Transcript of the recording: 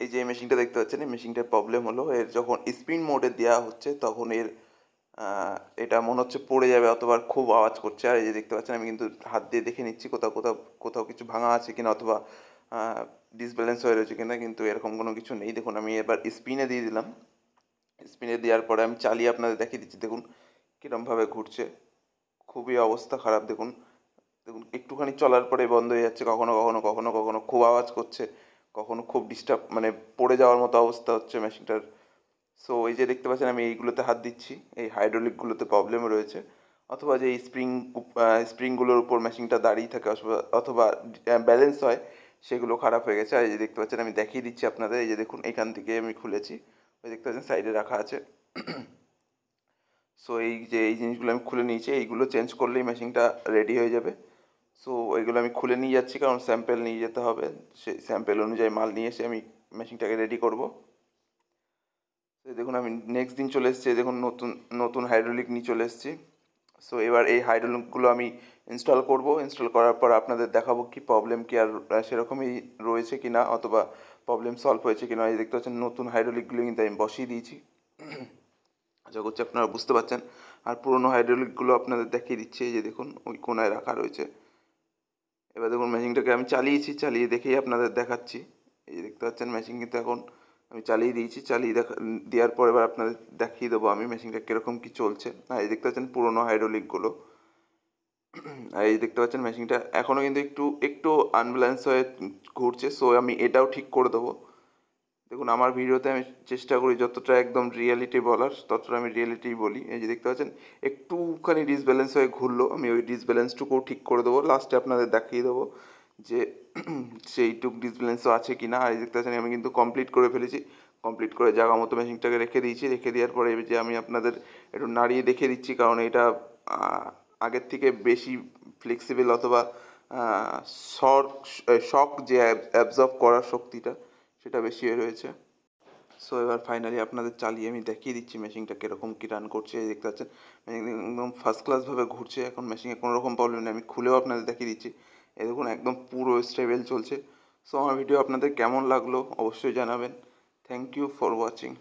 এই যে মেশিনটা দেখতে পাচ্ছেন, এই মেশিনটার প্রবলেম হলো এর যখন স্পিন মোডে দেওয়া হচ্ছে তখন এর এটা মনে হচ্ছে পড়ে যাবে অথবা খুব আওয়াজ করছে। আর এই যে দেখতে পাচ্ছেন আমি কিন্তু হাত দিয়ে দেখে নিচ্ছি কোথাও কোথাও কোথাও কিছু ভাঙা আছে কিনা অথবা ডিসব্যালেন্স হয়ে রয়েছে কিনা, কিন্তু এরকম কোনো কিছু নেই। দেখুন আমি এবার স্পিনে দিয়ে দিলাম। স্পিনে দেওয়ার পরে আমি চালিয়ে আপনাদের দেখিয়ে দিচ্ছি। দেখুন কীরকমভাবে ঘুরছে, খুবই অবস্থা খারাপ। দেখুন দেখুন একটুখানি চলার পরে বন্ধ হয়ে যাচ্ছে, কখনো কখনো কখনো কখনো খুব আওয়াজ করছে, কখনো খুব ডিস্টার্ব মানে পড়ে যাওয়ার মতো অবস্থা হচ্ছে মেশিনটার। সো এই যে দেখতে পাচ্ছেন আমি এইগুলোতে হাত দিচ্ছি, এই হাইড্রোলিকগুলোতে প্রবলেম রয়েছে, অথবা যে স্প্রিংগুলোর উপর মেশিনটা দাঁড়িয়ে থাকে অথবা ব্যালেন্স হয়, সেগুলো খারাপ হয়ে গেছে। আর এই যে দেখতে পাচ্ছেন আমি দেখিয়ে দিচ্ছি আপনাদের, এই যে দেখুন এখান থেকে আমি খুলেছি, ওই দেখতে পাচ্ছেন সাইডে রাখা আছে। সো এই যে এই জিনিসগুলো আমি খুলে নিয়েছি, এইগুলো চেঞ্জ করলেই মেশিনটা রেডি হয়ে যাবে। সো এইগুলো আমি খুলে নিয়ে যাচ্ছি কারণ স্যাম্পেল নিয়ে যেতে হবে, সেই স্যাম্পেল অনুযায়ী মাল নিয়ে এসে আমি মেশিনটাকে রেডি করব। দেখুন আমি নেক্সট দিন চলে এসেছি, দেখুন নতুন নতুন হাইড্রোলিক নিয়ে চলে এসেছি। সো এবার এই হাইড্রোলিকগুলো আমি ইনস্টল করব। ইনস্টল করার পর আপনাদের দেখাবো কি প্রবলেম, কি আর সেরকমই রয়েছে কি না অথবা প্রবলেম সলভ হয়েছে কি না। এই দেখতে পাচ্ছেন নতুন হাইড্রোলিকগুলো কিন্তু আমি বসিয়ে দিয়েছি, আশা করছি আপনারা বুঝতে পারছেন। আর পুরোনো হাইড্রোলিকগুলো আপনাদের দেখিয়ে দিচ্ছি, এই যে দেখুন ওই কোনায় রাখা রয়েছে। এবার দেখুন মেশিনটাকে আমি চালিয়েছি, চালিয়ে দেখেই আপনাদের দেখাচ্ছি। এই যে দেখতে পাচ্ছেন মেশিন কিন্তু এখন আমি চালিয়ে দিয়েছি, চালিয়ে দেওয়ার পর এবার আপনাদের দেখিয়ে দেবো আমি মেশিনটা কীরকম কী চলছে। আর এই দেখতে পাচ্ছেন পুরোনো হাইড্রোলিকগুলো। আর এই দেখতে পাচ্ছেন মেশিনটা এখনও কিন্তু একটু একটু আনব্যালেন্স হয়ে ঘুরছে। সো আমি এটাও ঠিক করে দেবো। দেখুন আমার ভিডিওতে আমি চেষ্টা করি যতটা একদম রিয়েলিটি বলার, ততটা আমি রিয়েলিটিই বলি। এই যে দেখতে পাচ্ছেন একটুখানি ডিসব্যালেন্স হয়ে ঘুরলো, আমি ওই ডিসব্যালেন্সটুকুও ঠিক করে দেবো, লাস্টে আপনাদের দেখিয়ে দেবো যে সেইটুক ডিসব্যালেন্সও আছে কি না। আর এই দেখতে পাচ্ছেন আমি কিন্তু কমপ্লিট করে ফেলেছি, কমপ্লিট করে জায়গা মতো মেশিনটাকে রেখে দিয়েছি। রেখে দেওয়ার পরে যে আমি আপনাদের একটু নাড়িয়ে দেখিয়ে দিচ্ছি, কারণ এটা আগের থেকে বেশি ফ্লেক্সিবল অথবা শক যে অ্যাবজর্ব করার শক্তিটা সেটা বেশি হয়ে রয়েছে। সো এবার ফাইনালি আপনাদের চালিয়ে আমি দেখিয়ে দিচ্ছি মেশিনটা কীরকম কী রান করছে। এই দেখতে পাচ্ছেন মেশিন একদম ফার্স্ট ক্লাসভাবে ঘুরছে, এখন মেশিনে কোনো রকম প্রবলেম নেই। আমি খুলেও আপনাদের দেখিয়ে দিচ্ছি, এই দেখুন একদম পুরো স্টেবল চলছে। সো আমার ভিডিও আপনাদের কেমন লাগলো অবশ্যই জানাবেন। Thank you for watching.